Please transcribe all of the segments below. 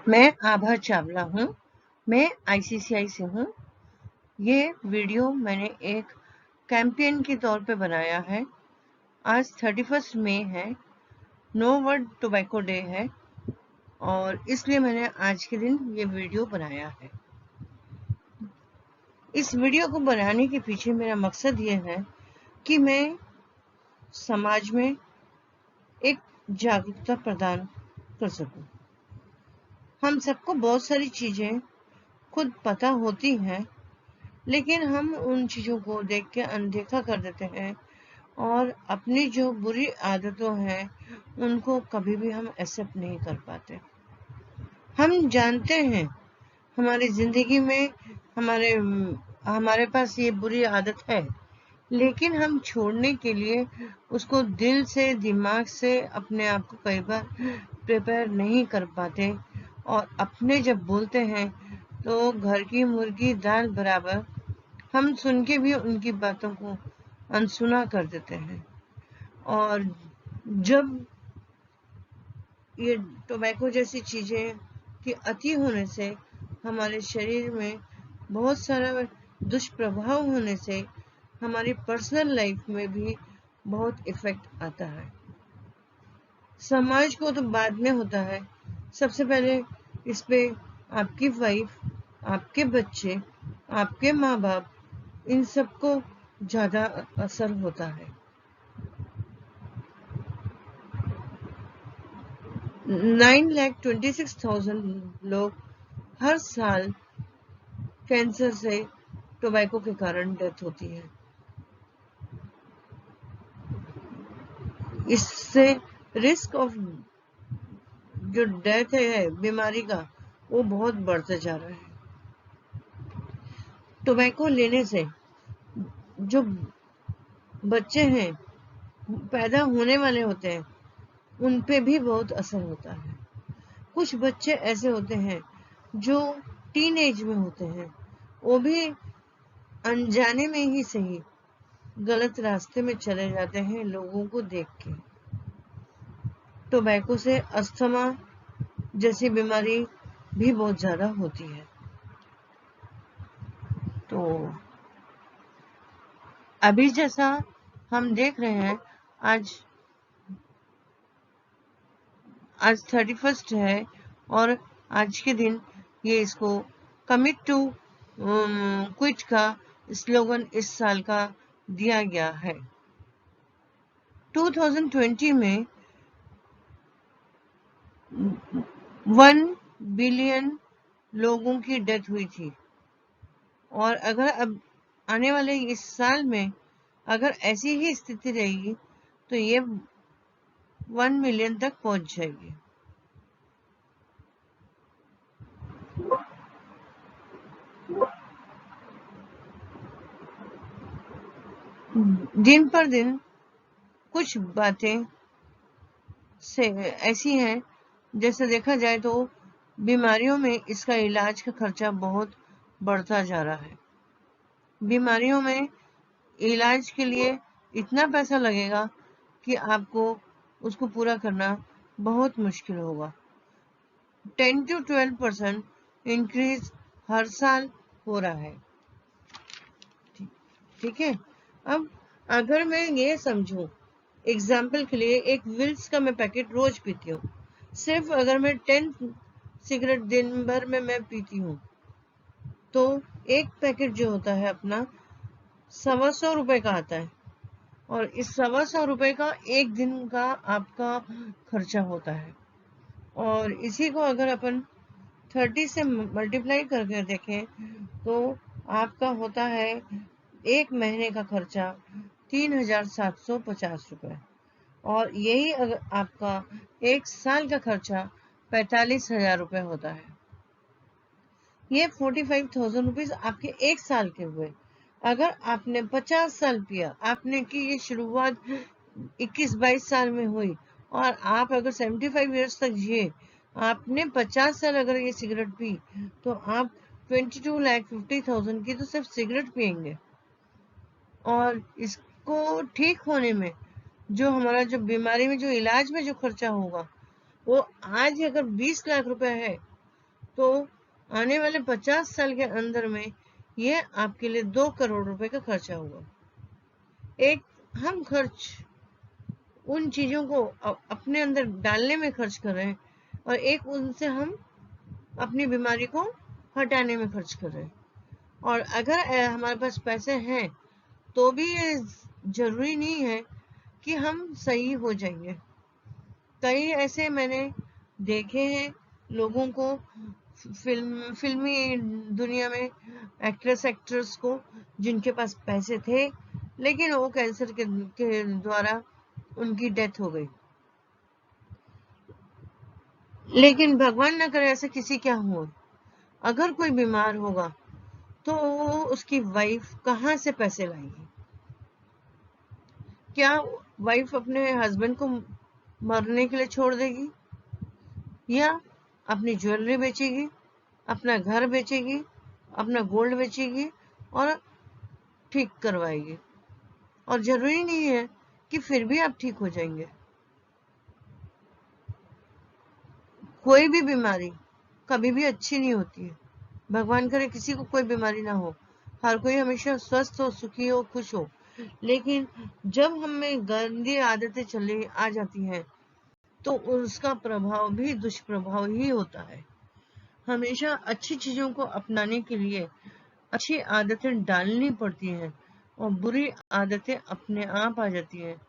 मैं आभा चावला हूँ। मैं आईसीसीआई से हूँ। ये वीडियो मैंने एक कैंपेन के तौर पे बनाया है। आज 31 मई है, नो वर्ड टोबैको डे है, और इसलिए मैंने आज के दिन ये वीडियो बनाया है। इस वीडियो को बनाने के पीछे मेरा मकसद ये है कि मैं समाज में एक जागरूकता प्रदान कर सकूं। हम सबको बहुत सारी चीजें खुद पता होती हैं, लेकिन हम उन चीज़ों को देख के अनदेखा कर देते हैं और अपनी जो बुरी आदतों हैं उनको कभी भी हम एक्सेप्ट नहीं कर पाते। हम जानते हैं हमारी ज़िंदगी में हमारे पास ये बुरी आदत है, लेकिन हम छोड़ने के लिए उसको दिल से, दिमाग से अपने आप को कई बार प्रिपेयर नहीं कर पाते, और अपने जब बोलते हैं तो घर की मुर्गी दाल बराबर हम सुन के भी उनकी बातों को अनसुना कर देते हैं। और जब ये टोबैको जैसी चीज़ें की अति होने से हमारे शरीर में बहुत सारा दुष्प्रभाव होने से हमारी पर्सनल लाइफ में भी बहुत इफेक्ट आता है। समाज को तो बाद में होता है, सबसे पहले इस पे आपकी वाइफ, आपके बच्चे, आपके माँ बाप, इन सबको ज़्यादा असर होता है। 9,26,000 लोग हर साल कैंसर से, टोबैको के कारण डेथ होती है। इससे रिस्क ऑफ जो डेथ है बीमारी का, वो बहुत बढ़ता जा रहा है। टोबैको लेने से जो बच्चे हैं, पैदा होने वाले होते हैं, उन पे भी बहुत असर होता है। कुछ बच्चे ऐसे होते हैं जो टीन एज में होते हैं, वो भी अनजाने में ही सही गलत रास्ते में चले जाते हैं लोगों को देख के। टोबैको से अस्थमा जैसी बीमारी भी बहुत ज्यादा होती है। तो अभी जैसा हम देख रहे हैं, आज 31 है, और आज के दिन ये इसको कमिट टू क्विट का स्लोगन इस साल का दिया गया है। 2020 में 1 बिलियन लोगों की डेथ हुई थी, और अगर अब आने वाले इस साल में अगर ऐसी ही स्थिति रहेगी तो ये 1 मिलियन तक पहुंच जाएगी। दिन पर दिन कुछ बातें से ऐसी हैं, जैसे देखा जाए तो बीमारियों में इसका इलाज का खर्चा बहुत बढ़ता जा रहा है। बीमारियों में इलाज के लिए इतना पैसा लगेगा कि आपको उसको पूरा करना बहुत मुश्किल होगा। 10 to 12% इंक्रीज हर साल हो रहा है। ठीक है। अब अगर मैं ये समझूं, एग्जाम्पल के लिए, एक विल्स का मैं पैकेट रोज पीती हूँ। सिर्फ अगर मैं 10 सिगरेट दिन भर में मैं पीती हूँ तो एक पैकेट जो होता है अपना 125 रुपए का आता है, और इस 125 रुपए का एक दिन का आपका खर्चा होता है। और इसी को अगर अपन 30 से मल्टीप्लाई करके देखें तो आपका होता है एक महीने का खर्चा 3,750 रुपए, और यही अगर आपका एक साल का खर्चा 45,000 रुपए होता है। ये 45,000 रुपीज आपके एक साल के हुए। अगर आपने 50 साल पिया, आपने की ये शुरुआत 21-22 साल में हुई, और आप अगर 75 ईयर्स तक जिए, आपने 50 साल अगर ये सिगरेट पी, तो आप 22,50,000 की तो सिर्फ सिगरेट पियेंगे। और इसको ठीक होने में जो हमारा जो बीमारी में जो इलाज में जो खर्चा होगा, वो आज अगर 20 लाख रुपए है तो आने वाले 50 साल के अंदर में ये आपके लिए 2 करोड़ रुपए का खर्चा होगा। एक हम खर्च उन चीजों को अपने अंदर डालने में खर्च कर रहे हैं, और एक उनसे हम अपनी बीमारी को हटाने में खर्च कर रहे हैं। और अगर हमारे पास पैसे हैं तो भी ये जरूरी नहीं है कि हम सही हो जाएंगे। कई ऐसे मैंने देखे हैं लोगों को, फिल्मी दुनिया में एक्ट्रेस को, जिनके पास पैसे थे लेकिन वो कैंसर के द्वारा उनकी डेथ हो गई। लेकिन भगवान न करे ऐसा किसी क्या हो। अगर कोई बीमार होगा तो उसकी वाइफ कहाँ से पैसे लाएगी? क्या वाइफ अपने हस्बैंड को मरने के लिए छोड़ देगी, या अपनी ज्वेलरी बेचेगी, अपना घर बेचेगी, अपना गोल्ड बेचेगी और ठीक करवाएगी? और जरूरी नहीं है कि फिर भी आप ठीक हो जाएंगे। कोई भी बीमारी कभी भी अच्छी नहीं होती है। भगवान करे किसी को कोई बीमारी ना हो, हर कोई हमेशा स्वस्थ हो, सुखी हो, खुश हो। लेकिन जब हमें गंदी आदतें चली आ जाती हैं तो उसका प्रभाव भी दुष्प्रभाव ही होता है। हमेशा अच्छी चीजों को अपनाने के लिए अच्छी आदतें डालनी पड़ती हैं, और बुरी आदतें अपने आप आ जाती हैं।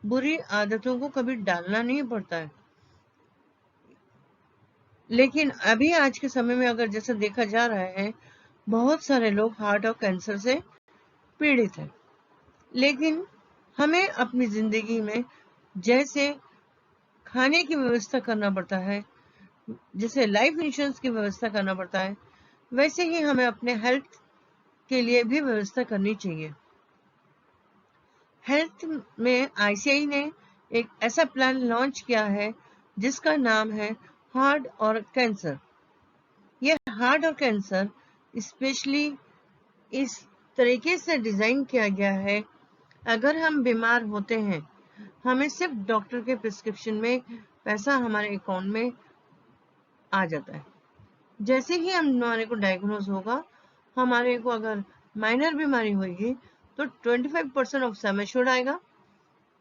बुरी आदतों को कभी डालना नहीं पड़ता है। लेकिन अभी आज के समय में अगर जैसा देखा जा रहा है, बहुत सारे लोग हार्ट और कैंसर से पीड़ित हैं। लेकिन हमें अपनी जिंदगी में जैसे खाने की व्यवस्था करना पड़ता है, जैसे लाइफ इंश्योरेंस की व्यवस्था करना पड़ता है, वैसे ही हमें अपने हेल्थ के लिए भी व्यवस्था करनी चाहिए। हेल्थ में आईसीआई ने एक ऐसा प्लान लॉन्च किया है जिसका नाम है हार्ट और कैंसर। यह हार्ट और कैंसर स्पेशली इस तरीके से डिजाइन किया गया है, अगर हम बीमार होते हैं हमें सिर्फ डॉक्टर के प्रिस्क्रिप्शन में पैसा हमारे अकाउंट में आ जाता है। जैसे ही हमारे को डायग्नोज होगा, हमारे को अगर माइनर बीमारी होगी तो 25% ऑफ सम एश्योर्ड आएगा,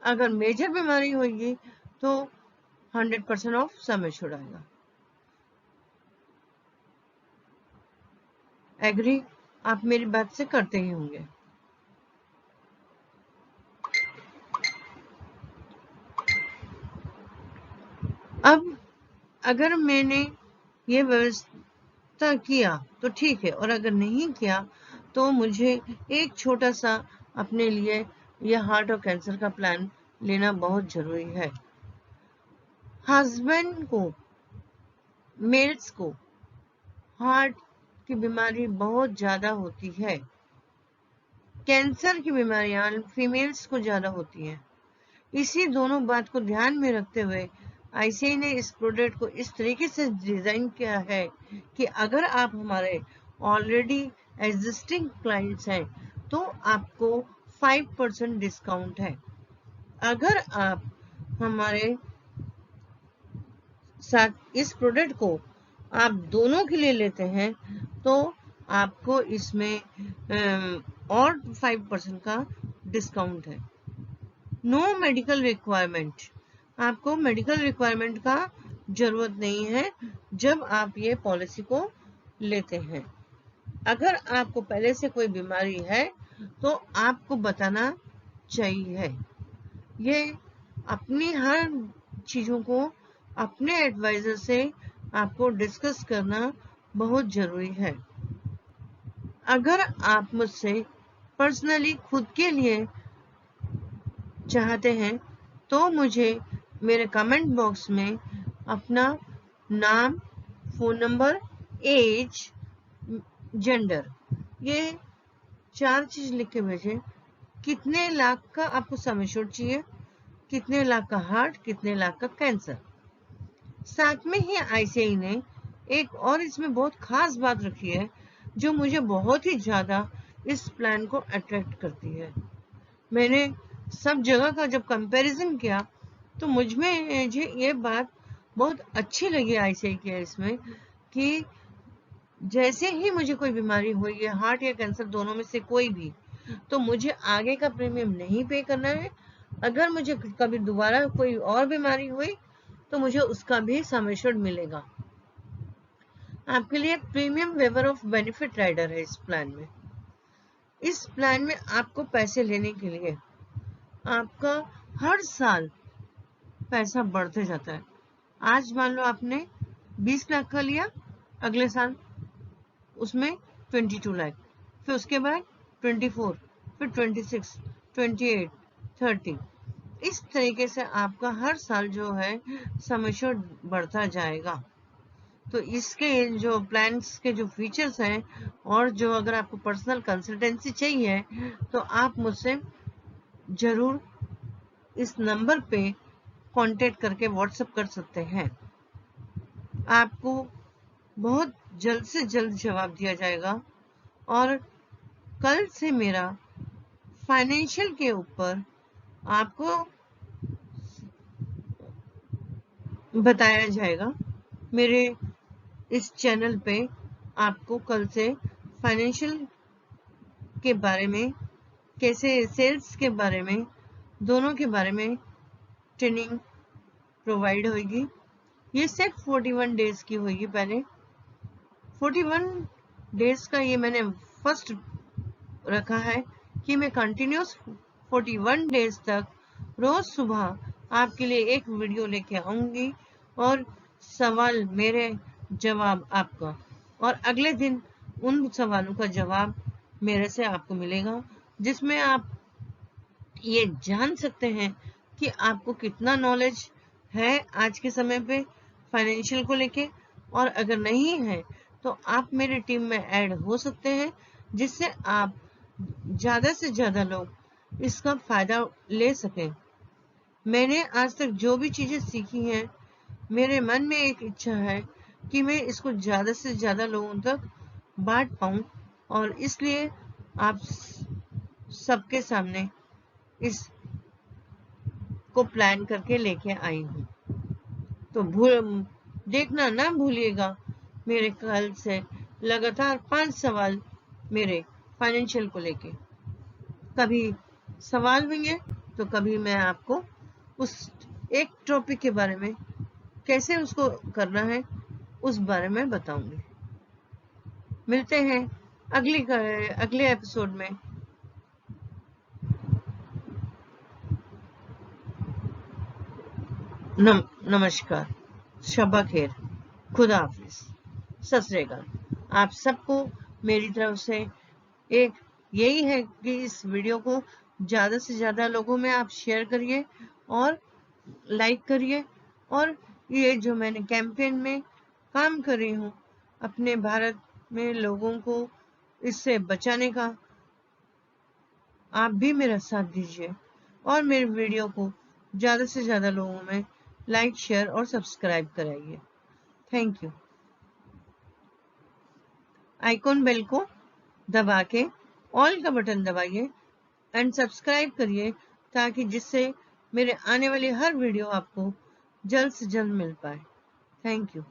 अगर मेजर बीमारी होगी तो 100% ऑफ सम एश्योर्ड आएगा। एग्री आप मेरी बात से करते ही होंगे। अब अगर मैंने ये व्यवस्था किया तो ठीक है, और अगर नहीं किया तो मुझे एक छोटा सा अपने लिए यह हार्ट और कैंसर का प्लान लेना बहुत जरूरी है। हस्बैंड को, मेल्स को हार्ट की बीमारी बहुत ज्यादा होती है, कैंसर की बीमारियां फीमेल्स को ज्यादा होती हैं। इसी दोनों बात को ध्यान में रखते हुए आईसीआई ने इस प्रोडक्ट को इस तरीके से डिजाइन किया है कि अगर आप हमारे ऑलरेडी एग्जिस्टिंग क्लाइंट्स हैं तो आपको 5% डिस्काउंट है। अगर आप हमारे साथ इस प्रोडक्ट को आप दोनों के लिए लेते हैं तो आपको इसमें और 5% का डिस्काउंट है। नो मेडिकल रिक्वायरमेंट, आपको मेडिकल रिक्वायरमेंट का जरूरत नहीं है जब आप ये पॉलिसी को लेते हैं। अगर आपको पहले से कोई बीमारी है तो आपको बताना चाहिए। ये अपनी हर चीजों को अपने एडवाइजर से आपको डिस्कस करना बहुत जरूरी है। अगर आप मुझसे पर्सनली खुद के लिए चाहते हैं तो मुझे मेरे कमेंट बॉक्स में अपना नाम, फोन नंबर, एज, जेंडर, ये 4 चीज लिख के भेजें। कितने लाख का आपको सम एश्योर्ड चाहिए, कितने लाख का हार्ट, कितने लाख का कैंसर। साथ में ही आईसीआई ने एक और इसमें बहुत खास बात रखी है जो मुझे बहुत ही ज्यादा इस प्लान को अट्रैक्ट करती है। मैंने सब जगह का जब कंपैरिजन किया तो मुझे ये बात बहुत अच्छी लगी आईसीआई के इसमें, कि जैसे ही मुझे कोई बीमारी हुई है, हार्ट या कैंसर दोनों में से कोई भी, तो मुझे आगे का प्रीमियम नहीं पे करना है। अगर मुझे कभी दोबारा कोई और बीमारी हुई तो मुझे उसका भी सम एश्योर्ड मिलेगा। आपके लिए premium waiver of benefit rider है इस प्लान में। इस प्लान में आपको पैसे लेने के लिए आपका हर साल पैसा बढ़ते जाता है। आज मान लो आपने 20 लाख का लिया, अगले साल उसमें 22 लाख, फिर उसके बाद 24, फिर 26, 28, 30। इस तरीके से आपका हर साल जो है सम एश्योर्ड बढ़ता जाएगा। तो इसके जो प्लान्स के जो फीचर्स हैं, और जो अगर आपको पर्सनल कंसल्टेंसी चाहिए तो आप मुझसे जरूर इस नंबर पे कांटेक्ट करके व्हाट्सएप कर सकते हैं। आपको बहुत जल्द से जल्द जवाब दिया जाएगा। और कल से मेरा फाइनेंशियल के ऊपर आपको बताया जाएगा। मेरे इस चैनल पे आपको कल से फाइनेंशियल के बारे में, कैसे सेल्स के बारे में, दोनों के बारे में ट्रेनिंग प्रोवाइड होगी। ये सिर्फ 41 डेज की होगी। पहले 41 डेज का ये मैंने फर्स्ट रखा है कि मैं कंटिन्यूस 41 डेज तक रोज सुबह आपके लिए एक वीडियो लेके आऊंगी, और सवाल मेरे, जवाब आपका, और अगले दिन उन सवालों का जवाब मेरे से आपको मिलेगा, जिसमें आप ये जान सकते हैं कि आपको कितना नॉलेज है आज के समय पे फाइनेंशियल को लेके। और अगर नहीं है तो आप मेरी टीम में ऐड हो सकते हैं, जिससे आप ज्यादा से ज्यादा लोग इसका फायदा ले सकें। मैंने आज तक जो भी चीजें सीखी हैं, मेरे मन में एक इच्छा है कि मैं इसको ज्यादा से ज्यादा लोगों तक बांट पाऊं, और इसलिए आप सबके सामने इस को प्लान करके लेके आई हूँ। तो देखना ना भूलिएगा, मेरे कल से लगातार 5 सवाल मेरे फाइनेंशियल को लेके। कभी सवाल होंगे तो कभी मैं आपको उस एक टॉपिक के बारे में, कैसे उसको करना है, उस बारे में बताऊंगी। मिलते हैं अगले एपिसोड में। नमस्कार, शबा खैर, खुदा हाफिज, सत श्री अकाल। आप सबको मेरी तरफ से एक यही है कि इस वीडियो को ज्यादा से ज्यादा लोगों में आप शेयर करिए और लाइक करिए। और ये जो मैंने कैंपेन में काम कर रही हूँ अपने भारत में लोगों को इससे बचाने का, आप भी मेरा साथ दीजिए और मेरे वीडियो को ज्यादा से ज्यादा लोगों में लाइक, शेयर और सब्सक्राइब कराइए। Thank you. आइकॉन बेल को दबा के ऑल का बटन दबाइए एंड सब्सक्राइब करिए, ताकि जिससे मेरे आने वाली हर वीडियो आपको जल्द से जल्द मिल पाए। Thank you.